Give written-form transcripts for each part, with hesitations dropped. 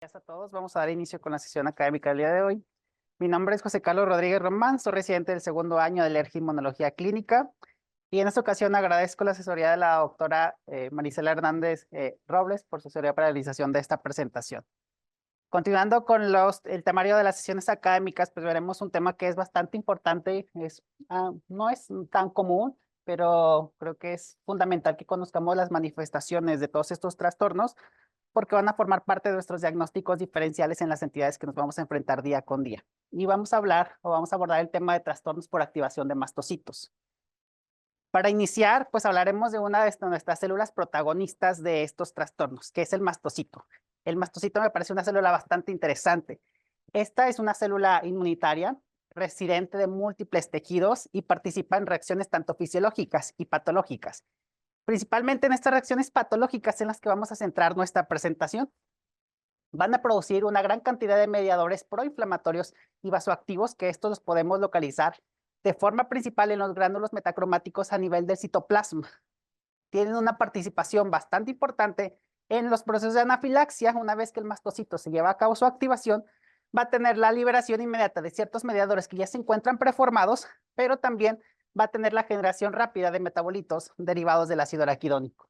Gracias a todos. Vamos a dar inicio con la sesión académica del día de hoy. Mi nombre es José Carlos Rodríguez Román, soy residente del segundo año de alergia e inmunología clínica y en esta ocasión agradezco la asesoría de la doctora Marisela Hernández Robles por su asesoría para la realización de esta presentación. Continuando con el temario de las sesiones académicas, pues veremos un tema que es bastante importante, no es tan común, pero creo que es fundamental que conozcamos las manifestaciones de todos estos trastornos porque van a formar parte de nuestros diagnósticos diferenciales en las entidades que nos vamos a enfrentar día con día. Y vamos a hablar o vamos a abordar el tema de trastornos por activación de mastocitos. Para iniciar, pues hablaremos de una de nuestras células protagonistas de estos trastornos, que es el mastocito. El mastocito me parece una célula bastante interesante. Esta es una célula inmunitaria residente de múltiples tejidos y participa en reacciones tanto fisiológicas y patológicas. Principalmente en estas reacciones patológicas en las que vamos a centrar nuestra presentación. Van a producir una gran cantidad de mediadores proinflamatorios y vasoactivos que estos los podemos localizar de forma principal en los gránulos metacromáticos a nivel del citoplasma. Tienen una participación bastante importante en los procesos de anafilaxia. Una vez que el mastocito se lleva a cabo su activación, va a tener la liberación inmediata de ciertos mediadores que ya se encuentran preformados, pero también va a tener la generación rápida de metabolitos derivados del ácido araquidónico.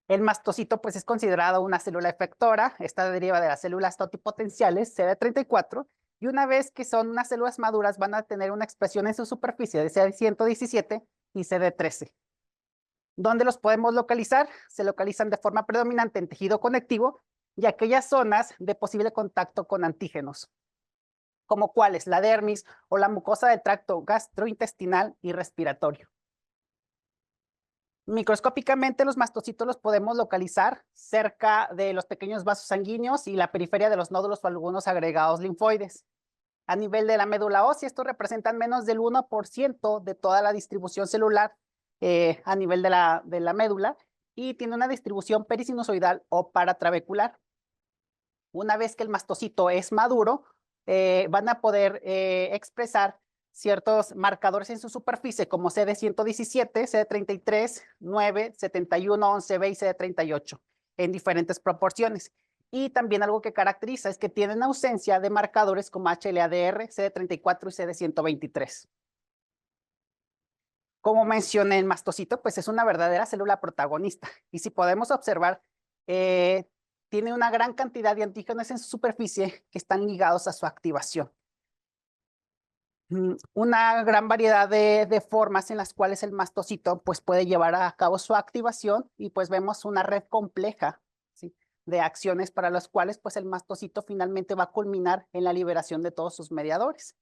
El mastocito pues es considerado una célula efectora. Esta deriva de las células totipotenciales CD34 y una vez que son unas células maduras van a tener una expresión en su superficie de CD117 y CD13. ¿Dónde los podemos localizar? Se localizan de forma predominante en tejido conectivo y aquellas zonas de posible contacto con antígenos, como cuáles, la dermis o la mucosa del tracto gastrointestinal y respiratorio. Microscópicamente los mastocitos los podemos localizar cerca de los pequeños vasos sanguíneos y la periferia de los nódulos o algunos agregados linfoides. A nivel de la médula ósea, estos representan menos del 1% de toda la distribución celular a nivel de la médula y tiene una distribución perisinusoidal o paratrabecular. Una vez que el mastocito es maduro, van a poder expresar ciertos marcadores en su superficie como CD117, CD33, 9, 71, 11B y CD38 en diferentes proporciones. Y también algo que caracteriza es que tienen ausencia de marcadores como HLA-DR, CD34 y CD123. Como mencioné, el mastocito pues es una verdadera célula protagonista y si podemos observar, eh, tiene una gran cantidad de antígenos en su superficie que están ligados a su activación. Una gran variedad de formas en las cuales el mastocito pues puede llevar a cabo su activación y pues vemos una red compleja, ¿sí?, de acciones para las cuales pues el mastocito finalmente va a culminar en la liberación de todos sus mediadores.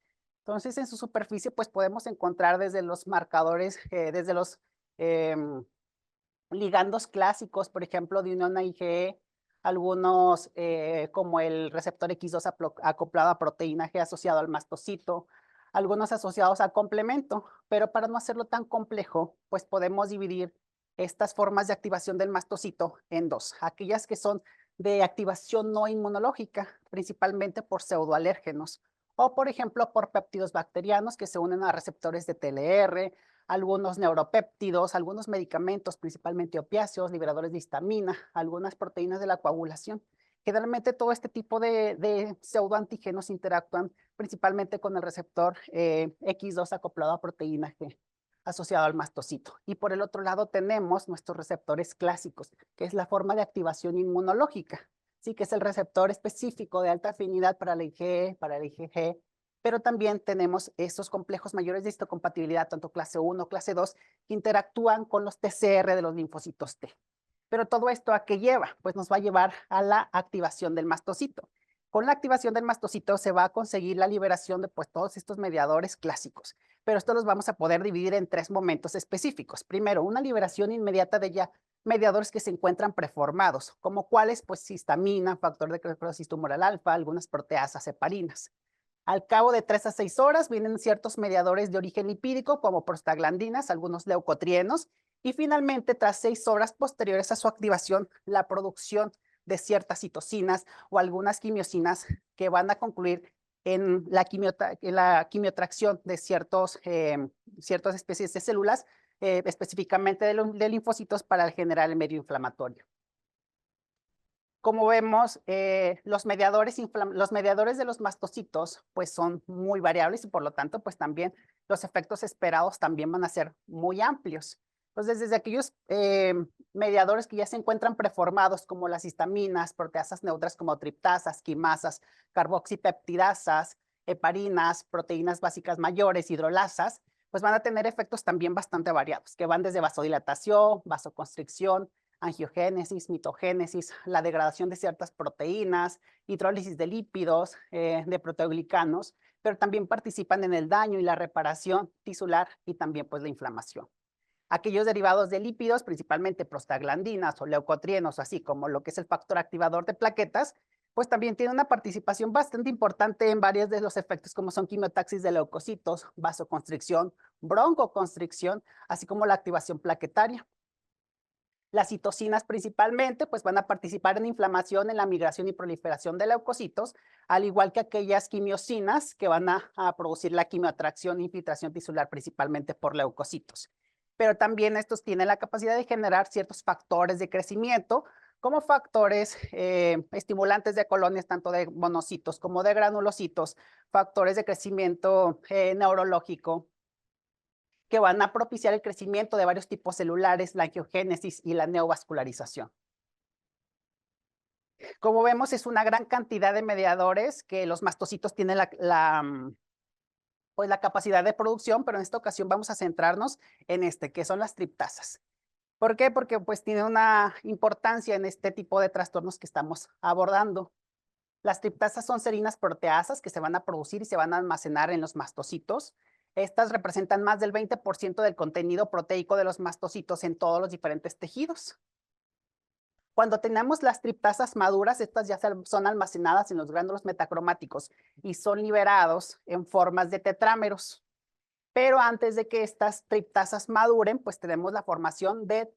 Entonces en su superficie pues podemos encontrar desde los marcadores, desde los ligandos clásicos, por ejemplo, de unión a IgE, algunos como el receptor X2 acoplado a proteína G asociado al mastocito, algunos asociados a complemento, pero para no hacerlo tan complejo, pues podemos dividir estas formas de activación del mastocito en dos, aquellas que son de activación no inmunológica, principalmente por pseudoalérgenos, o por ejemplo por péptidos bacterianos que se unen a receptores de TLR, algunos neuropéptidos, algunos medicamentos, principalmente opiáceos, liberadores de histamina, algunas proteínas de la coagulación. Generalmente todo este tipo de pseudoantígenos interactúan principalmente con el receptor X2 acoplado a proteína G asociado al mastocito. Y por el otro lado tenemos nuestros receptores clásicos, que es la forma de activación inmunológica, ¿sí?, que es el receptor específico de alta afinidad para la IgE, para el IgG, pero también tenemos estos complejos mayores de histocompatibilidad, tanto clase 1 o clase 2, que interactúan con los TCR de los linfocitos T. Pero todo esto ¿a qué lleva? Pues nos va a llevar a la activación del mastocito. Con la activación del mastocito se va a conseguir la liberación de pues, todos estos mediadores clásicos, pero esto los vamos a poder dividir en tres momentos específicos. Primero, una liberación inmediata de ya mediadores que se encuentran preformados, como cuáles, pues histamina, factor de necrosis tumoral alfa, algunas proteasas heparinas. Al cabo de 3 a 6 horas vienen ciertos mediadores de origen lipídico como prostaglandinas, algunos leucotrienos, y finalmente, tras 6 horas posteriores a su activación, la producción de ciertas citocinas o algunas quimiosinas que van a concluir en la quimiotracción de ciertas especies de células, específicamente de linfocitos para generar el medio inflamatorio. Como vemos, los mediadores de los mastocitos pues son muy variables y por lo tanto pues también los efectos esperados también van a ser muy amplios. Entonces, desde aquellos mediadores que ya se encuentran preformados como las histaminas, proteasas neutras como triptasas, quimasas, carboxipeptidasas, heparinas, proteínas básicas mayores, hidrolasas, pues van a tener efectos también bastante variados, que van desde vasodilatación, vasoconstricción, angiogénesis, mitogénesis, la degradación de ciertas proteínas, hidrólisis de lípidos, de proteoglicanos, pero también participan en el daño y la reparación tisular y también pues la inflamación. Aquellos derivados de lípidos, principalmente prostaglandinas o leucotrienos, así como lo que es el factor activador de plaquetas, pues también tiene una participación bastante importante en varios de los efectos como son quimiotaxis de leucocitos, vasoconstricción, broncoconstricción, así como la activación plaquetaria. Las citocinas principalmente pues van a participar en inflamación, en la migración y proliferación de leucocitos, al igual que aquellas quimiosinas que van a producir la quimioatracción e infiltración tisular principalmente por leucocitos. Pero también estos tienen la capacidad de generar ciertos factores de crecimiento, como factores estimulantes de colonias tanto de monocitos como de granulocitos, factores de crecimiento neurológico, que van a propiciar el crecimiento de varios tipos celulares, la angiogénesis y la neovascularización. Como vemos, es una gran cantidad de mediadores que los mastocitos tienen pues la capacidad de producción, pero en esta ocasión vamos a centrarnos en que son las triptasas. ¿Por qué? Porque pues tiene una importancia en este tipo de trastornos que estamos abordando. Las triptasas son serinas proteasas que se van a producir y se van a almacenar en los mastocitos. Estas representan más del 20% del contenido proteico de los mastocitos en todos los diferentes tejidos. Cuando tenemos las triptasas maduras, estas ya son almacenadas en los gránulos metacromáticos y son liberados en formas de tetrámeros. Pero antes de que estas triptasas maduren, pues tenemos la formación de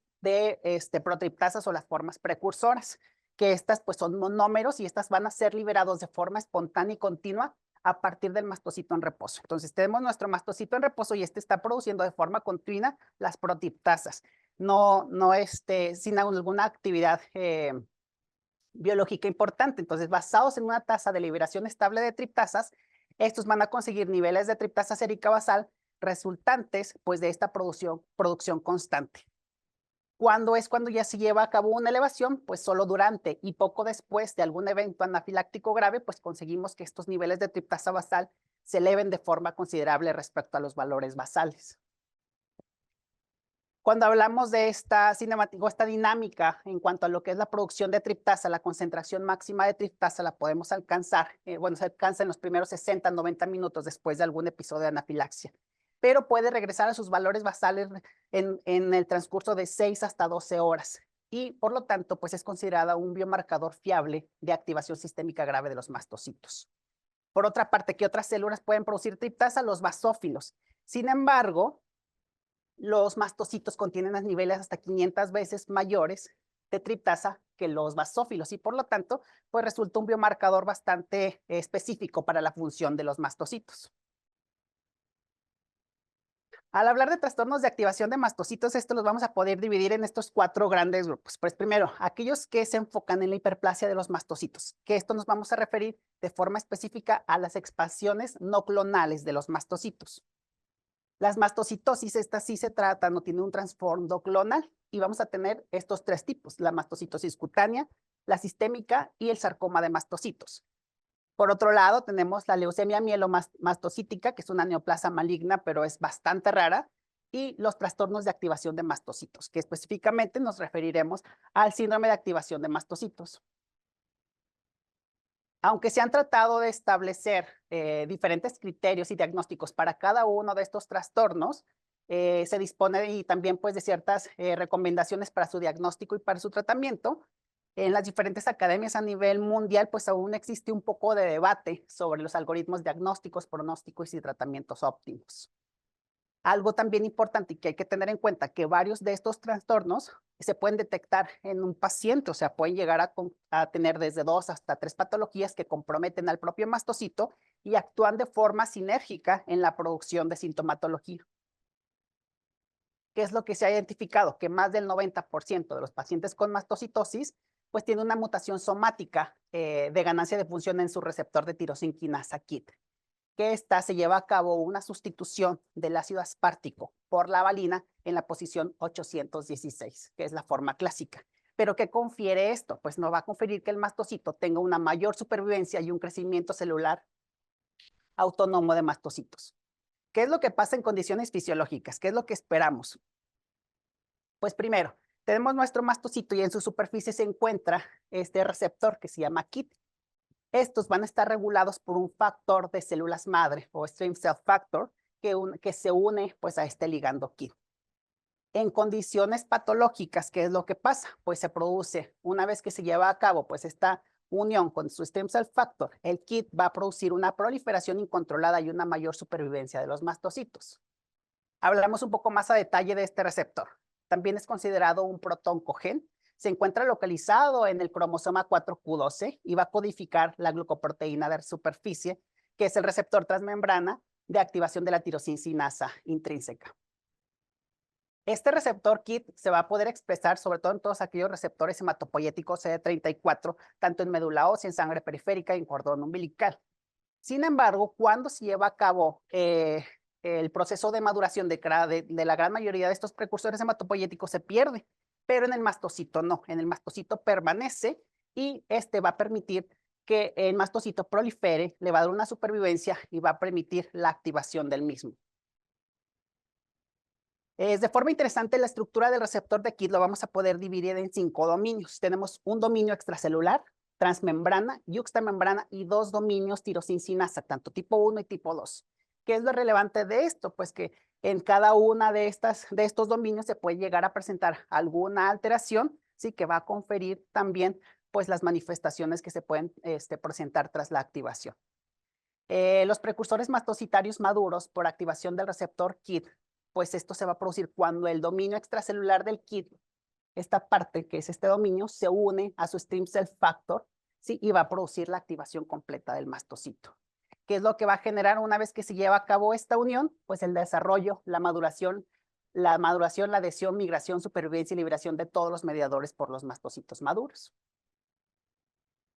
protriptasas o las formas precursoras, que estas pues son monómeros y estas van a ser liberados de forma espontánea y continua a partir del mastocito en reposo. Entonces tenemos nuestro mastocito en reposo y está produciendo de forma continua las protriptasas, no sin alguna actividad biológica importante. Entonces, basados en una tasa de liberación estable de triptasas, estos van a conseguir niveles de triptasa sérica basal resultantes pues de esta producción constante. ¿Cuándo es cuando ya se lleva a cabo una elevación? Pues solo durante y poco después de algún evento anafiláctico grave, pues conseguimos que estos niveles de triptasa basal se eleven de forma considerable respecto a los valores basales. Cuando hablamos de esta cinemática, esta dinámica en cuanto a lo que es la producción de triptasa, la concentración máxima de triptasa la podemos alcanzar, bueno, se alcanza en los primeros 60, 90 minutos después de algún episodio de anafilaxia, pero puede regresar a sus valores basales en el transcurso de 6 hasta 12 horas y por lo tanto pues es considerada un biomarcador fiable de activación sistémica grave de los mastocitos. Por otra parte, ¿qué otras células pueden producir triptasa? Los basófilos. Sin embargo, los mastocitos contienen a niveles hasta 500 veces mayores de triptasa que los basófilos y por lo tanto, pues resulta un biomarcador bastante específico para la función de los mastocitos. Al hablar de trastornos de activación de mastocitos, esto los vamos a poder dividir en estos 4 grandes grupos. Pues primero, aquellos que se enfocan en la hiperplasia de los mastocitos, que esto nos vamos a referir de forma específica a las expansiones no clonales de los mastocitos. Las mastocitosis, estas sí se tratan, no tienen un trasfondo clonal y vamos a tener estos 3 tipos, la mastocitosis cutánea, la sistémica y el sarcoma de mastocitos. Por otro lado, tenemos la leucemia mielomastocítica, que es una neoplasia maligna, pero es bastante rara, y los trastornos de activación de mastocitos, que específicamente nos referiremos al síndrome de activación de mastocitos. Aunque se han tratado de establecer diferentes criterios y diagnósticos para cada uno de estos trastornos, se dispone y también pues de ciertas recomendaciones para su diagnóstico y para su tratamiento. En las diferentes academias a nivel mundial, pues aún existe un poco de debate sobre los algoritmos diagnósticos, pronósticos y tratamientos óptimos. Algo también importante y que hay que tener en cuenta que varios de estos trastornos se pueden detectar en un paciente, o sea, pueden llegar a tener desde 2 hasta 3 patologías que comprometen al propio mastocito y actúan de forma sinérgica en la producción de sintomatología. ¿Qué es lo que se ha identificado? Que más del 90% de los pacientes con mastocitosis pues tiene una mutación somática de ganancia de función en su receptor de tirosina quinasa KIT, que esta se lleva a cabo una sustitución del ácido aspartico por la valina en la posición 816, que es la forma clásica. ¿Pero qué confiere esto? Pues nos va a conferir que el mastocito tenga una mayor supervivencia y un crecimiento celular autónomo de mastocitos. ¿Qué es lo que pasa en condiciones fisiológicas? ¿Qué es lo que esperamos? Pues primero, tenemos nuestro mastocito y en su superficie se encuentra este receptor que se llama KIT. Estos van a estar regulados por un factor de células madre o stem cell factor que se une pues a este ligando KIT. En condiciones patológicas, ¿qué es lo que pasa? Pues se produce, una vez que se lleva a cabo pues esta unión con su stem cell factor, el KIT va a producir una proliferación incontrolada y una mayor supervivencia de los mastocitos. Hablamos un poco más a detalle de este receptor. También es considerado un protoncogen. Se encuentra localizado en el cromosoma 4q12 y va a codificar la glucoproteína de superficie, que es el receptor transmembrana de activación de la tirosina intrínseca. Este receptor KIT se va a poder expresar sobre todo en todos aquellos receptores hematopoyéticos CD34, tanto en médula ósea, en sangre periférica y en cordón umbilical. Sin embargo, cuando se lleva a cabo el proceso de maduración de la gran mayoría de estos precursores hematopoyéticos se pierde, pero en el mastocito no, en el mastocito permanece y este va a permitir que el mastocito prolifere, le va a dar una supervivencia y va a permitir la activación del mismo. Es de forma interesante la estructura del receptor de KIT, lo vamos a poder dividir en 5 dominios. Tenemos un dominio extracelular, transmembrana, yuxtamembrana y 2 dominios tirosincinasa, tanto tipo 1 y tipo 2. ¿Qué es lo relevante de esto? Pues que en cada una de estos dominios se puede llegar a presentar alguna alteración, ¿sí? Que va a conferir también pues las manifestaciones que se pueden presentar tras la activación. Los precursores mastocitarios maduros por activación del receptor KIT, pues esto se va a producir cuando el dominio extracelular del KIT, esta parte que es este dominio, se une a su stem cell factor, ¿sí? Y va a producir la activación completa del mastocito. ¿Qué es lo que va a generar una vez que se lleva a cabo esta unión? Pues el desarrollo, la maduración, la adhesión, migración, supervivencia y liberación de todos los mediadores por los mastocitos maduros.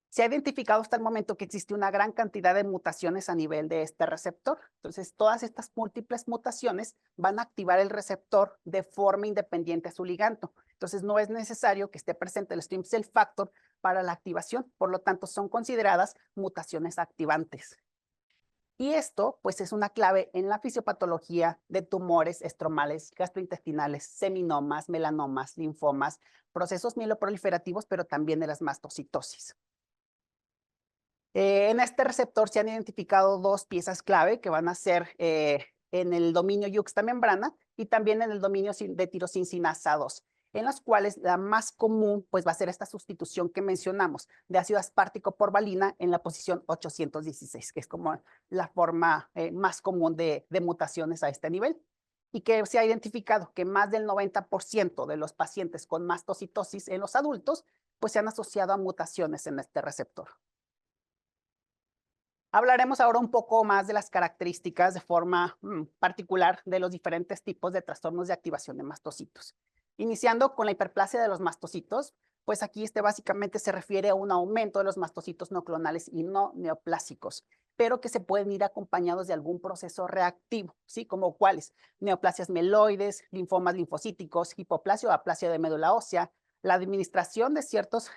Se ha identificado hasta el momento que existe una gran cantidad de mutaciones a nivel de este receptor. Entonces, todas estas múltiples mutaciones van a activar el receptor de forma independiente a su ligando. Entonces, no es necesario que esté presente el stem cell factor para la activación. Por lo tanto, son consideradas mutaciones activantes. Y esto, pues, es una clave en la fisiopatología de tumores estromales, gastrointestinales, seminomas, melanomas, linfomas, procesos mieloproliferativos, pero también de las mastocitosis. En este receptor se han identificado 2 piezas clave que van a ser en el dominio yuxtamembrana y también en el dominio de tirosincinasa 2, en las cuales la más común pues va a ser esta sustitución que mencionamos de ácido aspartico por valina en la posición 816, que es como la forma más común de mutaciones a este nivel. Y que se ha identificado que más del 90% de los pacientes con mastocitosis en los adultos pues se han asociado a mutaciones en este receptor. Hablaremos ahora un poco más de las características de forma particular de los diferentes tipos de trastornos de activación de mastocitos. Iniciando con la hiperplasia de los mastocitos, pues aquí básicamente se refiere a un aumento de los mastocitos no clonales y no neoplásicos, pero que se pueden ir acompañados de algún proceso reactivo, ¿sí? Como cuáles: neoplasias meloides, linfomas linfocíticos, hipoplasia o aplasia de médula ósea, la administración de ciertos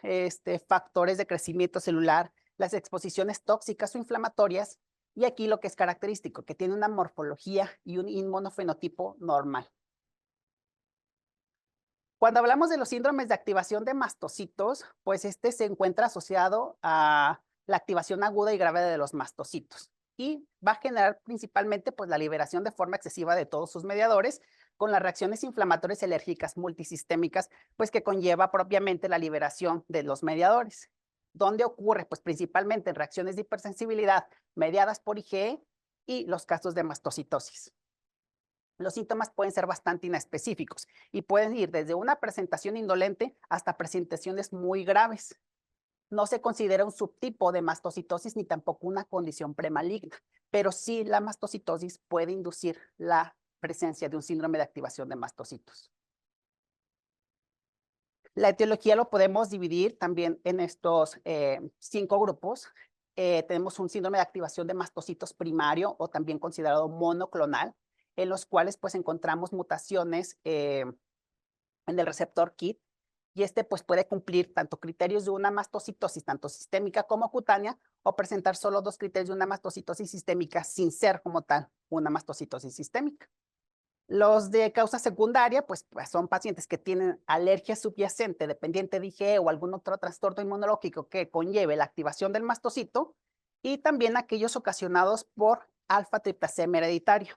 factores de crecimiento celular, las exposiciones tóxicas o inflamatorias, y aquí lo que es característico, que tiene una morfología y un inmunofenotipo normal. Cuando hablamos de los síndromes de activación de mastocitos, pues se encuentra asociado a la activación aguda y grave de los mastocitos y va a generar principalmente pues la liberación de forma excesiva de todos sus mediadores con las reacciones inflamatorias y alérgicas multisistémicas, pues que conlleva propiamente la liberación de los mediadores. ¿Dónde ocurre? Pues principalmente en reacciones de hipersensibilidad mediadas por IgE y los casos de mastocitosis. Los síntomas pueden ser bastante inespecíficos y pueden ir desde una presentación indolente hasta presentaciones muy graves. No se considera un subtipo de mastocitosis ni tampoco una condición premaligna, pero sí la mastocitosis puede inducir la presencia de un síndrome de activación de mastocitos. La etiología lo podemos dividir también en estos 5 grupos. Tenemos un síndrome de activación de mastocitos primario o también considerado monoclonal, en los cuales pues encontramos mutaciones en el receptor KIT, y pues puede cumplir tanto criterios de una mastocitosis tanto sistémica como cutánea, o presentar solo 2 criterios de una mastocitosis sistémica sin ser como tal una mastocitosis sistémica. Los de causa secundaria, pues son pacientes que tienen alergia subyacente dependiente de IgE o algún otro trastorno inmunológico que conlleve la activación del mastocito, y también aquellos ocasionados por alfa-triptasema hereditario.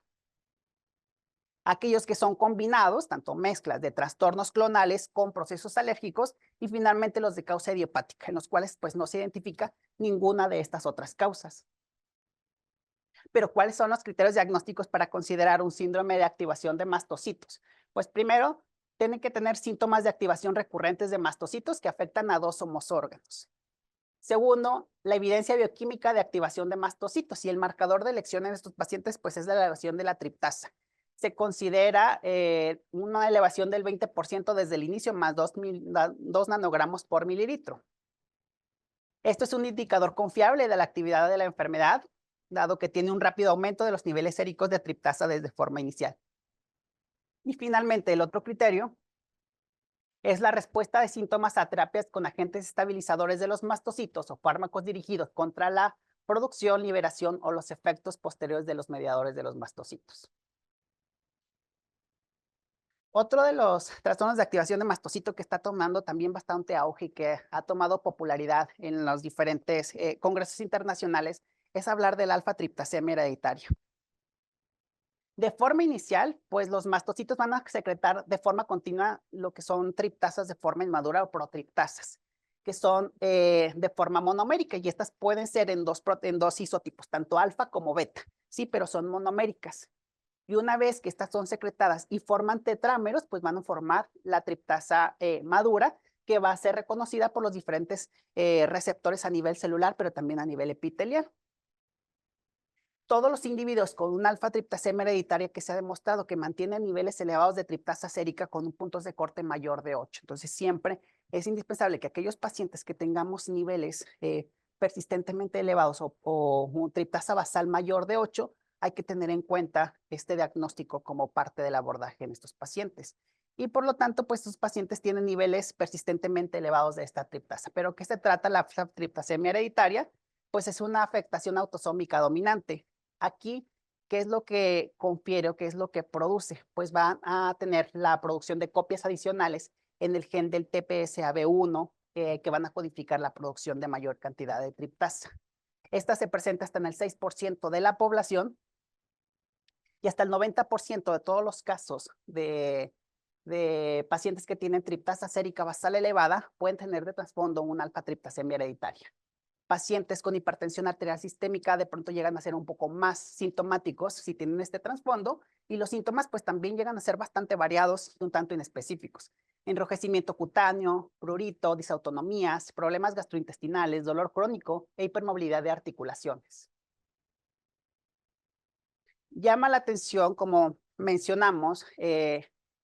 Aquellos que son combinados, tanto mezclas de trastornos clonales con procesos alérgicos, y finalmente los de causa idiopática, en los cuales pues no se identifica ninguna de estas otras causas. Pero ¿cuáles son los criterios diagnósticos para considerar un síndrome de activación de mastocitos? Pues primero, tienen que tener síntomas de activación recurrentes de mastocitos que afectan a 2 o más órganos. Segundo, la evidencia bioquímica de activación de mastocitos, y el marcador de elección en estos pacientes pues es la elevación de la triptasa. Se considera una elevación del 20% desde el inicio, más 2 nanogramos por mililitro. Esto es un indicador confiable de la actividad de la enfermedad, dado que tiene un rápido aumento de los niveles séricos de triptasa desde forma inicial. Y finalmente, el otro criterio es la respuesta de síntomas a terapias con agentes estabilizadores de los mastocitos o fármacos dirigidos contra la producción, liberación o los efectos posteriores de los mediadores de los mastocitos. Otro de los trastornos de activación de mastocito que está tomando también bastante auge y que ha tomado popularidad en los diferentes congresos internacionales es hablar del alfa-triptasema hereditario. De forma inicial, pues los mastocitos van a secretar de forma continua lo que son triptasas de forma inmadura o protriptasas, que son de forma monomérica, y estas pueden ser en dos isotipos, tanto alfa como beta, sí, pero son monoméricas. Y una vez que estas son secretadas y forman tetrámeros, pues van a formar la triptasa madura, que va a ser reconocida por los diferentes receptores a nivel celular, pero también a nivel epitelial. Todos los individuos con un alfa-triptasema hereditaria que se ha demostrado que mantienen niveles elevados de triptasa sérica con un puntos de corte mayor de 8. Entonces, siempre es indispensable que aquellos pacientes que tengamos niveles persistentemente elevados o un triptasa basal mayor de 8, hay que tener en cuenta este diagnóstico como parte del abordaje en estos pacientes. Y por lo tanto, pues estos pacientes tienen niveles persistentemente elevados de esta triptasa. ¿Pero qué se trata la triptasema hereditaria? Pues es una afectación autosómica dominante. Aquí, ¿qué es lo que confiere o qué es lo que produce? Pues van a tener la producción de copias adicionales en el gen del TPSAB1 que van a codificar la producción de mayor cantidad de triptasa. Esta se presenta hasta en el 6% de la población, y hasta el 90% de todos los casos de pacientes que tienen triptasa sérica basal elevada pueden tener de trasfondo una alfa-triptasema hereditaria. Pacientes con hipertensión arterial sistémica de pronto llegan a ser un poco más sintomáticos si tienen este trasfondo, y los síntomas pues también llegan a ser bastante variados y un tanto inespecíficos. Enrojecimiento cutáneo, prurito, disautonomías, problemas gastrointestinales, dolor crónico e hipermovilidad de articulaciones. Llama la atención, como mencionamos,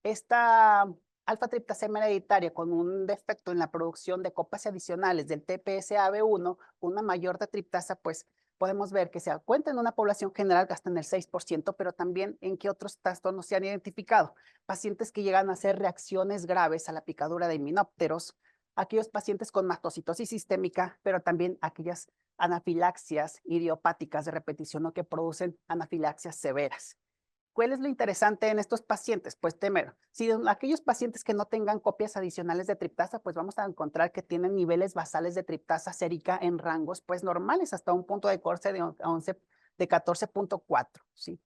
esta alfa-triptasema hereditaria con un defecto en la producción de copias adicionales del TPSAB1, una mayor de triptasa, pues podemos ver que se cuenta en una población general que hasta en el 6%, pero también en qué otros trastornos se han identificado. Pacientes que llegan a hacer reacciones graves a la picadura de himenópteros, aquellos pacientes con mastocitosis sistémica, pero también aquellas anafilaxias idiopáticas de repetición o que producen anafilaxias severas. ¿Cuál es lo interesante en estos pacientes? Pues primero, si aquellos pacientes que no tengan copias adicionales de triptasa, pues vamos a encontrar que tienen niveles basales de triptasa sérica en rangos pues normales, hasta un punto de corte de 14.4, ¿sí?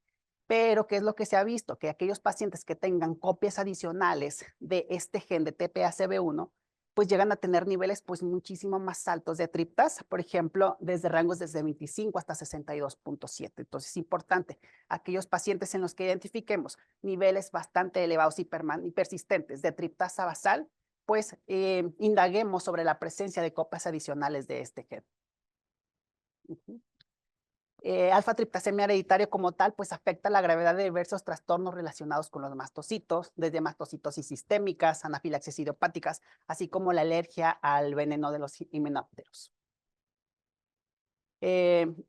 Pero, ¿qué es lo que se ha visto? Que aquellos pacientes que tengan copias adicionales de este gen de TPACB1, pues llegan a tener niveles pues muchísimo más altos de triptasa, por ejemplo, desde rangos desde 25 hasta 62.7. Entonces, es importante, aquellos pacientes en los que identifiquemos niveles bastante elevados y persistentes de triptasa basal, pues indaguemos sobre la presencia de copias adicionales de este gen. Alfa-triptasemia hereditaria como tal, pues afecta la gravedad de diversos trastornos relacionados con los mastocitos, desde mastocitosis sistémicas, anafilaxias idiopáticas, así como la alergia al veneno de los himenópteros.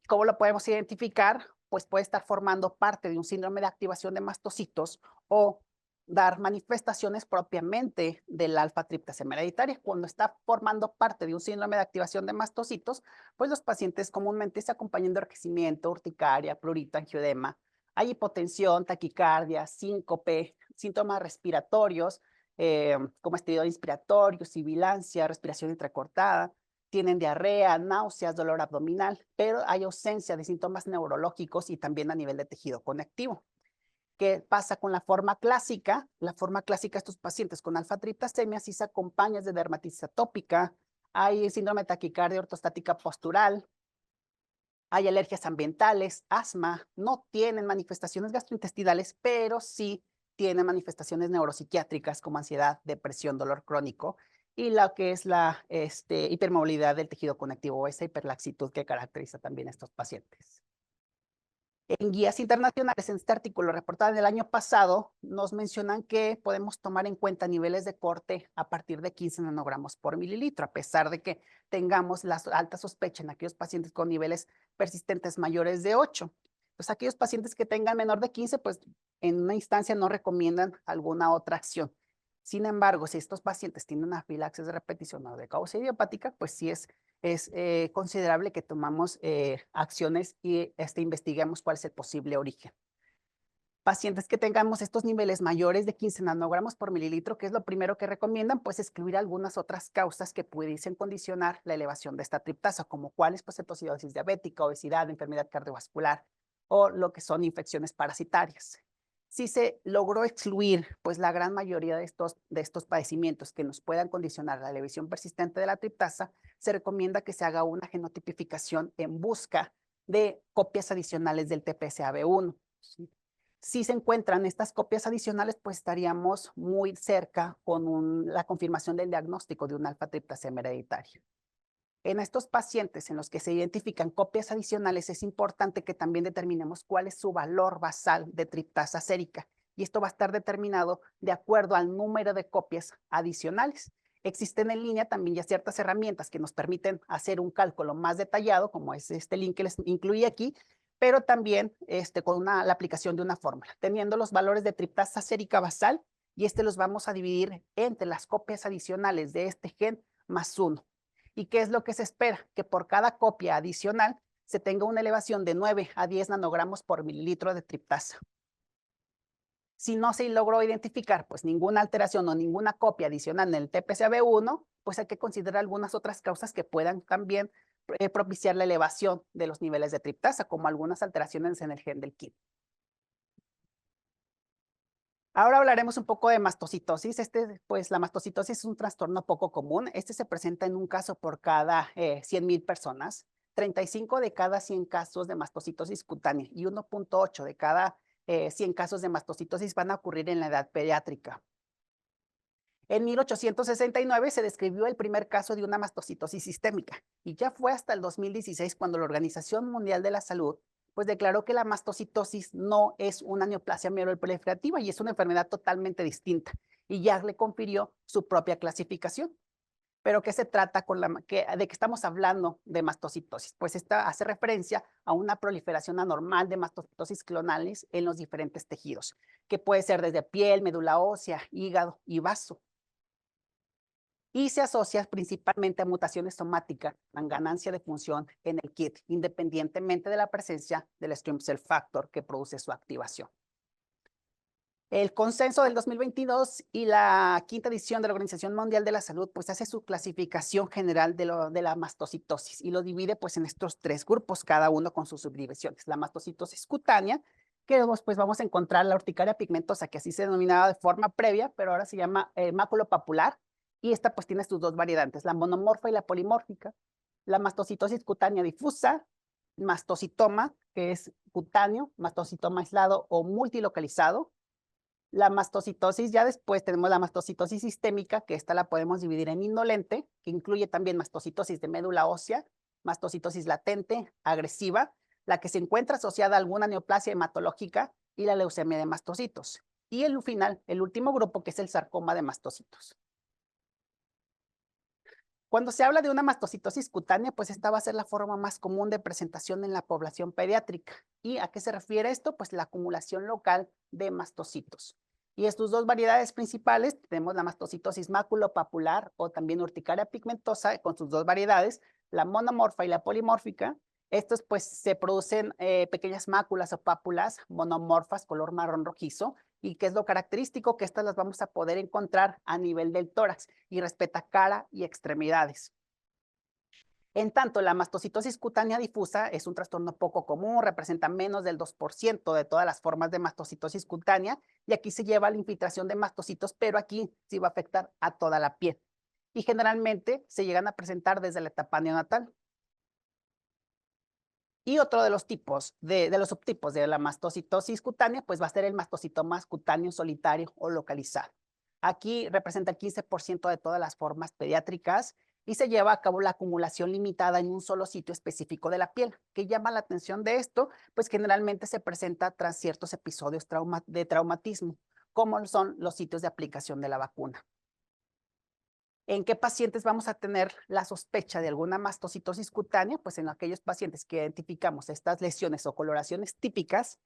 ¿Cómo lo podemos identificar? Pues puede estar formando parte de un síndrome de activación de mastocitos o dar manifestaciones propiamente del alfa-triptasemia hereditaria. Cuando está formando parte de un síndrome de activación de mastocitos, pues los pacientes comúnmente se acompañan de enrojecimiento, urticaria, prurito, angioedema. Hay hipotensión, taquicardia, síncope, síntomas respiratorios, como estridor inspiratorio, sibilancia, respiración entrecortada. Tienen diarrea, náuseas, dolor abdominal, pero hay ausencia de síntomas neurológicos y también a nivel de tejido conectivo. ¿Qué pasa con la forma clásica? La forma clásica de estos pacientes con alfa-triptasemia sí se acompaña de dermatitis atópica, hay síndrome de taquicardia ortostática postural, hay alergias ambientales, asma, no tienen manifestaciones gastrointestinales, pero sí tienen manifestaciones neuropsiquiátricas como ansiedad, depresión, dolor crónico y lo que es la hipermovilidad del tejido conectivo, esa hiperlaxitud que caracteriza también a estos pacientes. En guías internacionales, en este artículo reportado el año pasado, nos mencionan que podemos tomar en cuenta niveles de corte a partir de 15 nanogramos por mililitro, a pesar de que tengamos la alta sospecha en aquellos pacientes con niveles persistentes mayores de 8. Pues aquellos pacientes que tengan menor de 15, pues en una instancia no recomiendan alguna otra acción. Sin embargo, si estos pacientes tienen una afilaxis de repetición o de causa idiopática, pues sí es considerable que tomamos acciones y investiguemos cuál es el posible origen. Pacientes que tengamos estos niveles mayores de 15 nanogramos por mililitro, que es lo primero que recomiendan, pues excluir algunas otras causas que pudiesen condicionar la elevación de esta triptasa, como cuáles, pues cetoacidosis diabética, obesidad, enfermedad cardiovascular o lo que son infecciones parasitarias. Si se logró excluir pues la gran mayoría de estos padecimientos que nos puedan condicionar la elevación persistente de la triptasa, se recomienda que se haga una genotipificación en busca de copias adicionales del TPSAB1. ¿Sí? Si se encuentran estas copias adicionales, pues estaríamos muy cerca con la confirmación del diagnóstico de un alfa-triptasemia hereditaria. En estos pacientes en los que se identifican copias adicionales, es importante que también determinemos cuál es su valor basal de triptasa sérica. Y esto va a estar determinado de acuerdo al número de copias adicionales. Existen en línea también ya ciertas herramientas que nos permiten hacer un cálculo más detallado, como es este link que les incluí aquí, pero también con la aplicación de una fórmula, teniendo los valores de triptasa sérica basal, y los vamos a dividir entre las copias adicionales de este gen más 1. ¿Y qué es lo que se espera? Que por cada copia adicional se tenga una elevación de 9 a 10 nanogramos por mililitro de triptasa. Si no se logró identificar pues ninguna alteración o ninguna copia adicional en el TPCAB1, pues hay que considerar algunas otras causas que puedan también propiciar la elevación de los niveles de triptasa, como algunas alteraciones en el gen del KIT. Ahora hablaremos un poco de mastocitosis. Pues la mastocitosis es un trastorno poco común. Se presenta en un caso por cada 100,000 personas, 35 de cada 100 casos de mastocitosis cutánea y 1.8 de cada 100 casos de mastocitosis van a ocurrir en la edad pediátrica. En 1869 se describió el primer caso de una mastocitosis sistémica y ya fue hasta el 2016 cuando la Organización Mundial de la Salud pues declaró que la mastocitosis no es una neoplasia mieloproliferativa y es una enfermedad totalmente distinta y ya le confirió su propia clasificación. ¿Pero qué se trata de qué estamos hablando de mastocitosis? Pues esta hace referencia a una proliferación anormal de mastocitosis clonales en los diferentes tejidos, que puede ser desde piel, médula ósea, hígado y vaso. Y se asocia principalmente a mutaciones somáticas, en ganancia de función en el KIT, independientemente de la presencia del stem cell factor que produce su activación. El consenso del 2022 y la quinta edición de la Organización Mundial de la Salud pues hace su clasificación general de la mastocitosis y lo divide pues en estos tres grupos, cada uno con sus subdivisiones. La mastocitosis cutánea, que pues vamos a encontrar la urticaria pigmentosa, que así se denominaba de forma previa, pero ahora se llama maculopapular, y esta pues tiene sus dos variantes, la monomorfa y la polimórfica. La mastocitosis cutánea difusa, mastocitoma, que es cutáneo, mastocitoma aislado o multilocalizado. La mastocitosis, ya después tenemos la mastocitosis sistémica, que esta la podemos dividir en indolente, que incluye también mastocitosis de médula ósea, mastocitosis latente, agresiva, la que se encuentra asociada a alguna neoplasia hematológica y la leucemia de mastocitos. Y el final, el último grupo, que es el sarcoma de mastocitos. Cuando se habla de una mastocitosis cutánea, pues esta va a ser la forma más común de presentación en la población pediátrica. ¿Y a qué se refiere esto? Pues la acumulación local de mastocitos. Y estas dos variedades principales, tenemos la mastocitosis maculopapular o también urticaria pigmentosa con sus dos variedades, la monomorfa y la polimórfica. Estos pues se producen pequeñas máculas o pápulas monomorfas color marrón rojizo. ¿Y qué es lo característico? Que estas las vamos a poder encontrar a nivel del tórax y respeta cara y extremidades. En tanto, la mastocitosis cutánea difusa es un trastorno poco común, representa menos del 2% de todas las formas de mastocitosis cutánea, y aquí se lleva la infiltración de mastocitos, pero aquí sí va a afectar a toda la piel. Y generalmente se llegan a presentar desde la etapa neonatal. Y otro de los tipos, de los subtipos de la mastocitosis cutánea, pues va a ser el mastocitoma cutáneo solitario o localizado. Aquí representa el 15% de todas las formas pediátricas y se lleva a cabo la acumulación limitada en un solo sitio específico de la piel. ¿Qué llama la atención de esto? Pues generalmente se presenta tras ciertos episodios de traumatismo, como son los sitios de aplicación de la vacuna. ¿En qué pacientes vamos a tener la sospecha de alguna mastocitosis cutánea? Pues en aquellos pacientes que identificamos estas lesiones o coloraciones típicas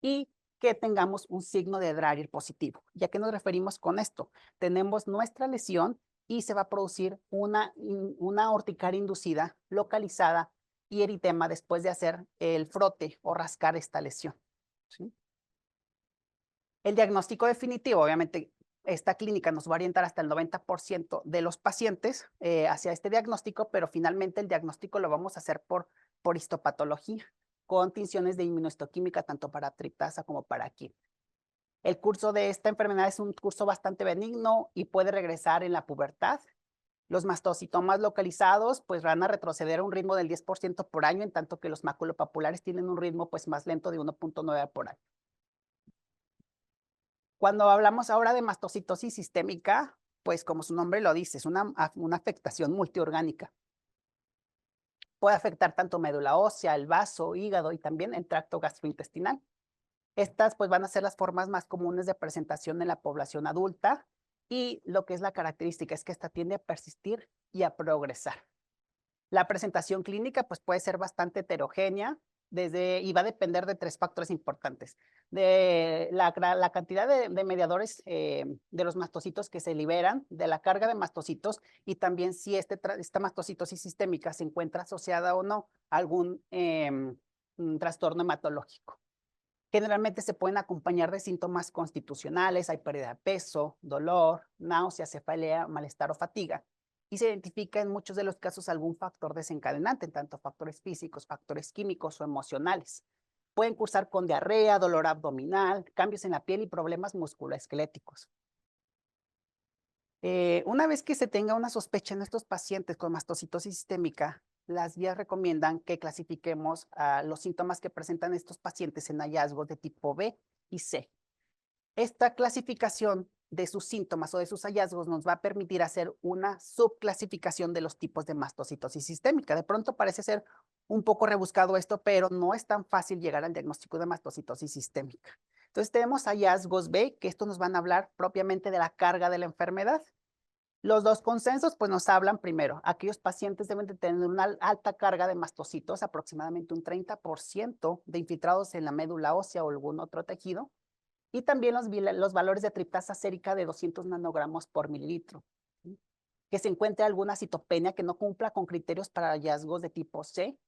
y que tengamos un signo de Drager positivo. ¿Y a qué nos referimos con esto? Tenemos nuestra lesión y se va a producir una urticaria inducida, localizada y eritema después de hacer el frote o rascar esta lesión, ¿sí? El diagnóstico definitivo, obviamente, esta clínica nos va a orientar hasta el 90% de los pacientes hacia este diagnóstico, pero finalmente el diagnóstico lo vamos a hacer por histopatología, con tinciones de inmunohistoquímica tanto para triptasa como para KIT. El curso de esta enfermedad es un curso bastante benigno y puede regresar en la pubertad. Los mastocitomas localizados pues van a retroceder a un ritmo del 10% por año, en tanto que los maculopapulares tienen un ritmo pues más lento de 1.9 por año. Cuando hablamos ahora de mastocitosis sistémica, pues como su nombre lo dice, es una afectación multiorgánica. Puede afectar tanto médula ósea, el vaso, hígado y también el tracto gastrointestinal. Estas pues van a ser las formas más comunes de presentación en la población adulta y lo que es la característica es que esta tiende a persistir y a progresar. La presentación clínica pues puede ser bastante heterogénea y va a depender de tres factores importantes. De la cantidad de mediadores de los mastocitos que se liberan, de la carga de mastocitos y también si esta mastocitosis sistémica se encuentra asociada o no a algún trastorno hematológico. Generalmente se pueden acompañar de síntomas constitucionales, hay pérdida de peso, dolor, náusea, cefalea, malestar o fatiga. Y se identifica en muchos de los casos algún factor desencadenante, tanto factores físicos, factores químicos o emocionales. Pueden cursar con diarrea, dolor abdominal, cambios en la piel y problemas musculoesqueléticos. Una vez que se tenga una sospecha en estos pacientes con mastocitosis sistémica, las guías recomiendan que clasifiquemos los síntomas que presentan estos pacientes en hallazgos de tipo B y C. Esta clasificación de sus síntomas o de sus hallazgos nos va a permitir hacer una subclasificación de los tipos de mastocitosis sistémica. De pronto parece ser un poco rebuscado esto, pero no es tan fácil llegar al diagnóstico de mastocitosis sistémica. Entonces tenemos hallazgos B, que estos nos van a hablar propiamente de la carga de la enfermedad. Los dos consensos pues nos hablan primero, aquellos pacientes deben de tener una alta carga de mastocitos, aproximadamente un 30% de infiltrados en la médula ósea o algún otro tejido, y también los valores de triptasa sérica de 200 nanogramos por mililitro. ¿Sí? Que se encuentre alguna citopenia que no cumpla con criterios para hallazgos de tipo C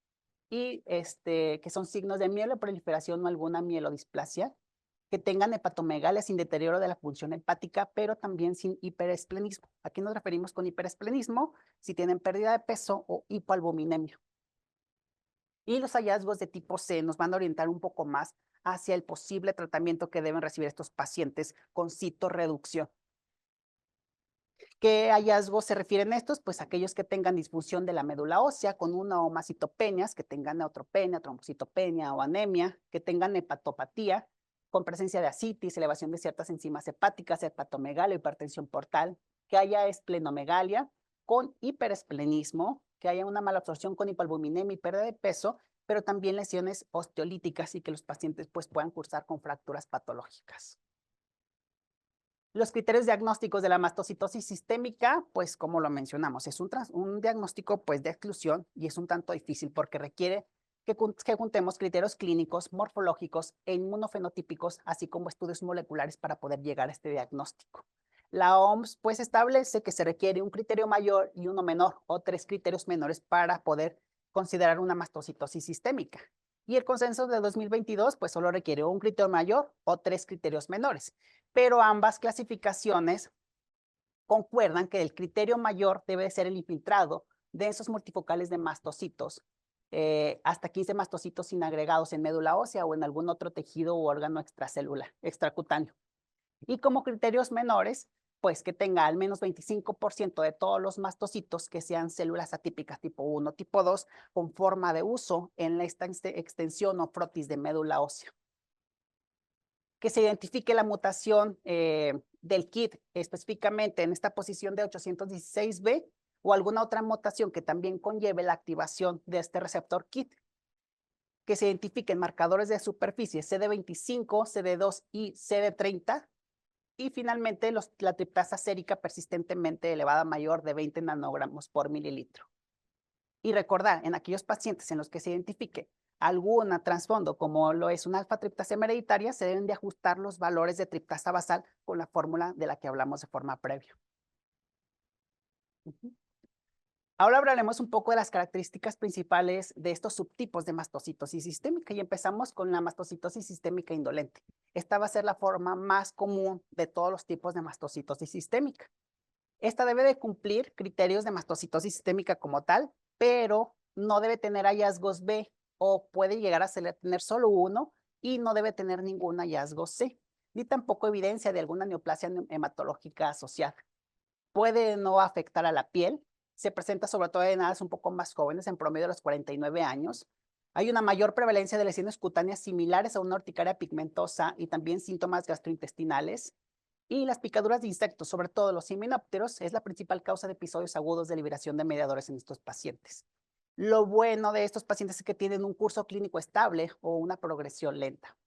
y que son signos de mieloproliferación o alguna mielodisplasia, que tengan hepatomegalia sin deterioro de la función hepática, pero también sin hiperesplenismo. ¿A qué nos referimos con hiperesplenismo? Si tienen pérdida de peso o hipoalbuminemia. Y los hallazgos de tipo C nos van a orientar un poco más hacia el posible tratamiento que deben recibir estos pacientes con citorreducción. ¿Qué hallazgos se refieren a estos? Pues aquellos que tengan disfunción de la médula ósea con una o más citopenias, que tengan neutropenia, trombocitopenia o anemia, que tengan hepatopatía, con presencia de ascitis, elevación de ciertas enzimas hepáticas, hepatomegalia, hipertensión portal, que haya esplenomegalia con hiperesplenismo, que haya una malabsorción con hipoalbuminemia y pérdida de peso, pero también lesiones osteolíticas y que los pacientes pues, puedan cursar con fracturas patológicas. Los criterios diagnósticos de la mastocitosis sistémica, pues como lo mencionamos, es un diagnóstico pues de exclusión y es un tanto difícil porque requiere que juntemos criterios clínicos, morfológicos e inmunofenotípicos, así como estudios moleculares para poder llegar a este diagnóstico. La OMS pues establece que se requiere un criterio mayor y uno menor o 3 criterios menores para poder considerar una mastocitosis sistémica. Y el consenso de 2022 pues solo requiere un criterio mayor o 3 criterios menores, pero ambas clasificaciones concuerdan que el criterio mayor debe ser el infiltrado de esos multifocales de mastocitos, hasta 15 mastocitos sin agregados en médula ósea o en algún otro tejido u órgano extracelular, extracutáneo. Y como criterios menores, pues que tenga al menos 25% de todos los mastocitos que sean células atípicas tipo 1, tipo 2, con forma de uso en esta extensión o frotis de médula ósea. Que se identifique la mutación del KIT específicamente en esta posición de 816B o alguna otra mutación que también conlleve la activación de este receptor KIT. Que se identifiquen marcadores de superficie CD25, CD2 y CD30. Y finalmente la triptasa sérica persistentemente elevada mayor de 20 nanogramos por mililitro. Y recordar, en aquellos pacientes en los que se identifique alguna trasfondo, como lo es una alfa-triptasema hereditaria, se deben de ajustar los valores de triptasa basal con la fórmula de la que hablamos de forma previa. Ahora hablaremos un poco de las características principales de estos subtipos de mastocitosis sistémica y empezamos con la mastocitosis sistémica indolente. Esta va a ser la forma más común de todos los tipos de mastocitosis sistémica. Esta debe de cumplir criterios de mastocitosis sistémica como tal, pero no debe tener hallazgos B o puede llegar a tener solo uno y no debe tener ningún hallazgo C, ni tampoco evidencia de alguna neoplasia hematológica asociada. Puede no afectar a la piel, se presenta sobre todo en edades un poco más jóvenes, en promedio de los 49 años. Hay una mayor prevalencia de lesiones cutáneas similares a una urticaria pigmentosa y también síntomas gastrointestinales. Y las picaduras de insectos, sobre todo los himenópteros, es la principal causa de episodios agudos de liberación de mediadores en estos pacientes. Lo bueno de estos pacientes es que tienen un curso clínico estable o una progresión lenta.